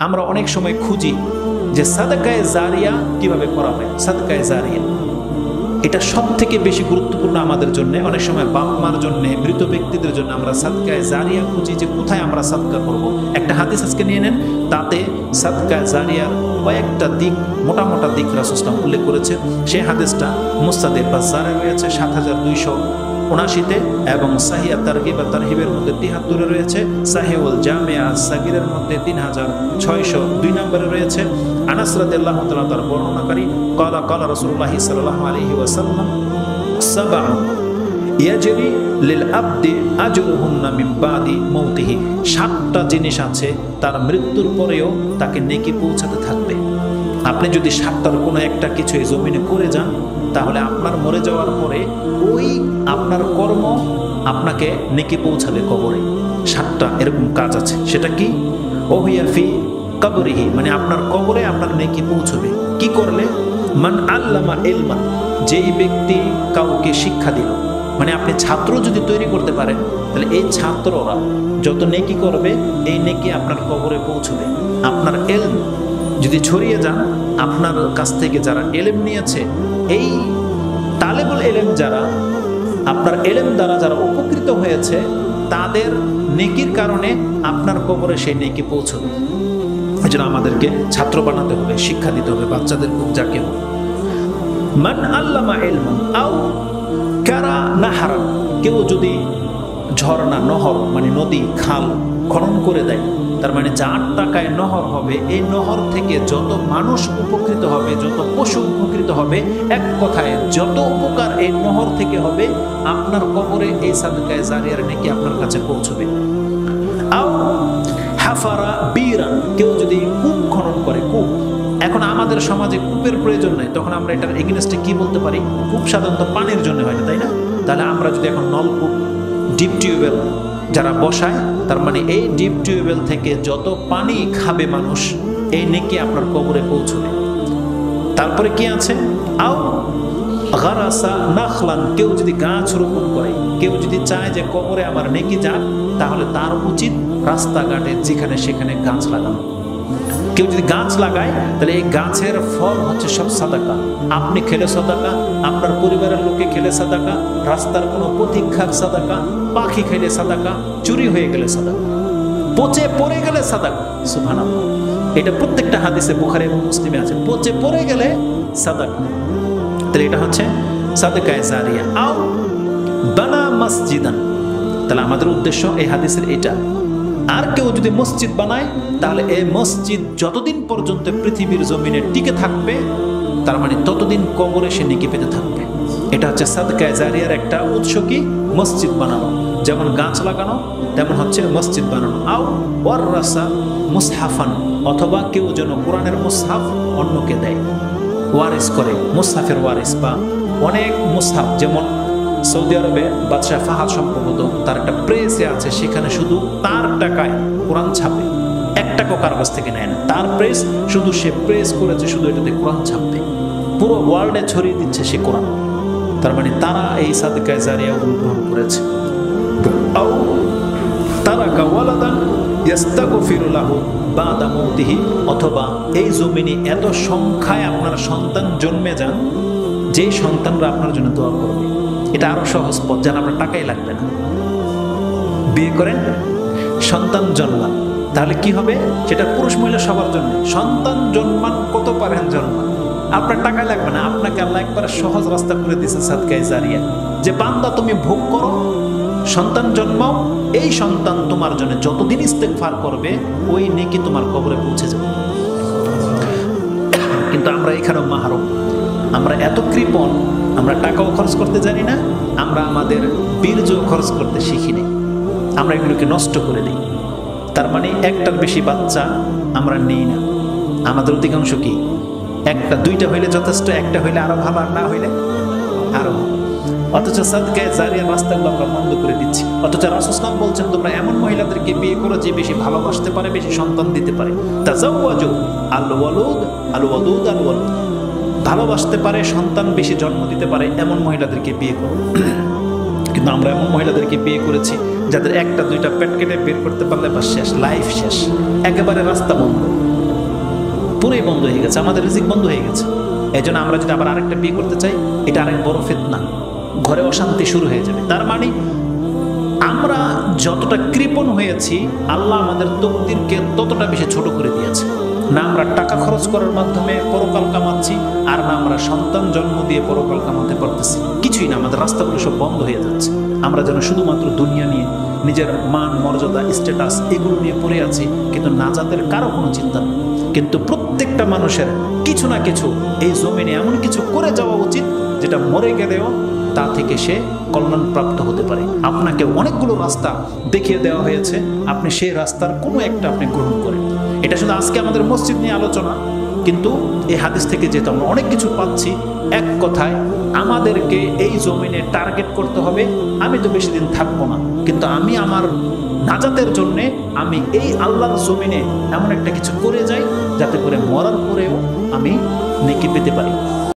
আমরা অনেক সময় খুঁজি যে সাদকায়ে জারিয়া কিভাবে করা হয়। সাদকায়ে জারিয়া এটা সব থেকে বেশি গুরুত্বপূর্ণ আমাদের জন্য। অনেক সময় বাপ মার জন্য, মৃত ব্যক্তিদের জন্য আমরা সাদকায়ে জারিয়া খুঁজি যে কোথায় আমরা সাদকা করব। একটা হাদিস আজকে নিয়ে নেন, তাতে সাদকায়ে জারিয়ার কয়েকটা দিক, মোটা মোটা দিক রাসূল সাল্লাল্লাহু আলাইহি ওয়াসাল্লাম উল্লেখ করেছে। সেই হাদিসটা মুসনাদে বাজ্জারে রয়েছে ৭২৭৯তে এবং সাহিহ তারগিব ওয়া তারহিবের মধ্যে ৭৩ রয়েছে, সাহিহুল জামিআ আস-সাগীরের মধ্যে ৩৬০২ নম্বরে রয়েছে। আনাস রাদিয়াল্লাহু তাআলা তার বর্ণনাকারী ক্বালা ক্বালা রাসূলুল্লাহ সাল্লাল্লাহু আলাইহি ওয়াসাল্লাম সাবআ ইয়াজরি লিল আবদি আজরুহুন্না মিন বাদি মাউতিহি। ৭টা জিনিস আছে তার মৃত্যুর পরেও তাকে নেকি পৌঁছাতে থাকবে। আপনি যদি ৭টার কোনো একটা কিছু এই জমিনে করে যান, তাহলে আপনার মরে যাওয়ার পরে ওই আপনার কর্ম আপনাকে নেকি পৌঁছাবে কবরে। ৭টা এরকম কাজ আছে। সেটা কি? ওহিয়া ফি কবরিহি, মানে আপনার কবরে আপনার নেকি পৌঁছবে। কি করলে? মান আল্লামা ইলমান, যেই ব্যক্তি কাউকে শিক্ষা দিল। মানে আপনি ছাত্র যদি তৈরি করতে পারেন, তাহলে এই ছাত্ররা যত নেকি করবে এই নেকি আপনার কবরে পৌঁছবে। আপনার ইলম যদি ছড়িয়ে যান, আপনার কাছ থেকে যারা ইলম নিয়েছে, এই তালেবুল ইলম যারা, আপনার ইলম দ্বারা যারা উপকৃত হয়েছে, তাদের নেকির কারণে আপনার কবরে সেই নেকি পৌঁছবে। এই জন্য আমাদেরকে ছাত্র বানাতে হবে, শিক্ষা দিতে হবে বাচ্চাদের, যাকে হোক। মান আল্লামা ইলমান আও কারা নাহারান, কেউ যদি ঝর্ণা, নহর মানে নদী, খাল খনন করে দেয়, তার মানে যার টাকায় নহর হবে, এই নহর থেকে যত মানুষ উপকৃত হবে, যত পশু উপকৃত হবে, এক কথায় যত উপকার এই নহর থেকে হবে, আপনার কবরে এই সাদকায়ে জারিয়ার নেকি আপনার কাছে পৌঁছবে। আও হাফারা বীরান, কেউ যদি কূপ খনন করে, কূপ। এখন আমাদের সমাজে কূপের প্রয়োজন নাই, তখন আমরা এটার এগেইনস্টে কি বলতে পারি? কূপ সাধারণত পানির জন্য হয় না, তাই না? তাহলে আমরা যদি এখন নলকূপ, ডিপ টিউবওয়েল যারা বসায়, তার মানে এই ডিপ টিউবওয়েল থেকে যত পানি খাবে মানুষ, এই নেকি আপনার কবরে পৌঁছবে। তারপরে কি আছে? আও গারাসা নাখলান, কেউ যদি গাছ রোপণ করে, কেউ যদি চায় যে কবরে আমার নেকি যাক, তাহলে তার উচিত রাস্তাঘাটে যেখানে সেখানে গাছ লাগানো। কেউ যদি গাছ লাগায়, তাহলে এই গাছের ফল হচ্ছে সব সাদাকা। আপনি খেলে সাদাকা, আপনার পরিবারের লোকে খেলে সাদাকা, রাস্তার কোনো পথিক খাক সাদাকা, পাখি খেলে সাদাকা, চুরি হয়ে গেলে সাদাকা, পচে পড়ে গেলে সাদাকা। সুবহানাল্লাহ, এটা প্রত্যেকটা হাদিসে বুখারী এবং মুসলিমে আছে, পচে পড়ে গেলে সাদাকা। তাহলে এটা হচ্ছে সাদকায়ে জারিয়া। আও বানা মসজিদান, তাহলে আমাদের উদ্দেশ্য এই হাদিসের এটা। আর কেউ যদি মসজিদ বানায়, তাহলে এই মসজিদ যতদিন পর্যন্ত পৃথিবীর জমিনে টিকে থাকবে, তার মানে ততদিন কবরে সে নেকি পেতে থাকবে। এটা হচ্ছে সাদকায়ে জারিয়ার একটা উৎস। কি? মসজিদ বানানো, যেমন গাছ লাগানো, তেমন হচ্ছে মসজিদ বানানো। আও ওয়াররাসা মুসহাফান, অথবা কেউ যেন কোরআনের মুসহাফ অন্যকে দেয়, ওয়ারিস করে, মুসহাফের ওয়ারিস। বা অনেক মুসহাফ, যেমন সৌদি আরবে বাদশাহ ফাহাদ সম্ভবত তার একটা প্রেসে আছে, সেখানে শুধু তার টাকায় কোরআন ছাপে, 1 টাকাও কার কাছ থেকে নেয় না। তার প্রেস, শুধু সে প্রেস করেছে, শুধু এটাতে কোরআন ছাপবে, পুরো ওয়ার্ল্ডে ছড়িয়ে দিচ্ছে সে কোরআন। তার মানে তারা এই সাদকায়ে জারিয়া গ্রহণ করেছে। আও তারাকা ওয়ালাদান ইস্তাগফিরু লাহু বাদা মাউতিহি, অথবা এই জমিনে এত সংখ্যায় আপনার সন্তান জন্মে যান, যে সন্তানরা আপনার জন্য দোয়া করবে। এটা আরো সহজ পথ, যেন আপনার টাকাই লাগবে না। বিয়ে করেন, সন্তান জন্মান, তাহলে কি হবে? সেটা পুরুষ মহিলা সবার জন্য। সন্তান জন্মান, কত পারেন জন্মান, আপনার টাকা লাগবে না। আপনাকে আল্লাহ একবার সহজ রাস্তা করে দিয়েছে সাদকায়ে জারিয়া, যে বান্দা তুমি ভোগ করো, সন্তান জন্মাও, এই সন্তান তোমার জন্য যতদিন ইস্তেগফার করবে, ওই নেকি তোমার কবরে পৌঁছে যাবে। কিন্তু আমরা এখানেও মাহরুম, আমরা এত কৃপণ, আমরা টাকাও খরচ করতে জানি না, আমরা আমাদের বীর্য খরচ করতে শিখিনি, আমরা এগুলোকে নষ্ট করে দিই। তার মানে একটার বেশি বাচ্চা আমরা নেই না। আমাদের অধিকাংশ কি 1টা 2টা হইলে যথেষ্ট, 1টা হইলে আরো ভালো, আর না হইলে আরো। অথচ সাদকায়ে জারিয়ার রাস্তাগুলো আমরা বন্ধ করে দিচ্ছি। অথচ রাসূল সাল্লাল্লাহু আলাইহি ওয়াসাল্লাম বলছেন, তোমরা এমন মহিলাদেরকে বিয়ে করো যে বেশি ভালোবাসতে পারে, বেশি সন্তান দিতে পারে। তাজাওয়াজু আল ওয়ালুদ আল ওয়াদুদ আল ওয়ালুদ, ভালোবাসতে পারে, সন্তান বেশি জন্ম দিতে পারে, এমন মহিলাদেরকে বিয়ে করো। কিন্তু আমরা এমন মহিলাদেরকে বিয়ে করেছি যাদের 1টা 2টা পেট কেটে বের করতে পারলে বা শেষ, লাইফ শেষ, একেবারে রাস্তা বন্ধ। পুরোই বন্ধ হয়ে গেছে, আমাদের রিজিক বন্ধ হয়ে গেছে। এই জন্য আমরা যদি আবার আরেকটা বিয়ে করতে চাই, এটা আরেক বড় ফিতনা, ঘরে অশান্তি শুরু হয়ে যাবে। তার মানে আমরা যতটা কৃপণ হয়েছি, আল্লাহ আমাদের তকদিরকে ততটা বেশি ছোট করে দিয়েছে। না আমরা টাকা খরচ করার মাধ্যমে পরকাল কামাচ্ছি, আর না আমরা সন্তান জন্ম দিয়ে পরকাল কামাতে পারতেছি। কিছুই না, আমাদের রাস্তাগুলো সব বন্ধ হয়ে যাচ্ছে। আমরা যেন শুধুমাত্র দুনিয়া নিয়ে, নিজের মান মর্যাদা স্ট্যাটাস এগুলো নিয়ে পড়ে আছি, কিন্তু নাজাতের কারো কোনো চিন্তা নেই। কিন্তু প্রত্যেকটা মানুষের কিছু না কিছু এই জমিনে এমন কিছু করে যাওয়া উচিত, যেটা মরে গেলেও তা থেকে সে কল্যাণপ্রাপ্ত হতে পারে। আপনাকে অনেকগুলো রাস্তা দেখিয়ে দেওয়া হয়েছে, আপনি সেই রাস্তার কোনো একটা আপনি গ্রহণ করেন। এটা শুধু আজকে আমাদের মসজিদ নিয়ে আলোচনা, কিন্তু এই হাদিস থেকে যেহেতু আমরা অনেক কিছু পাচ্ছি, এক কথায় আমাদেরকে এই জমিনে টার্গেট করতে হবে। আমি তো বেশি দিন থাকবো না, কিন্তু আমি আমার নাজাতের জন্যে আমি এই আল্লাহর জমিনে এমন একটা কিছু করে যাই, যাতে করে মরার পরেও আমি নেকি পেতে পারি।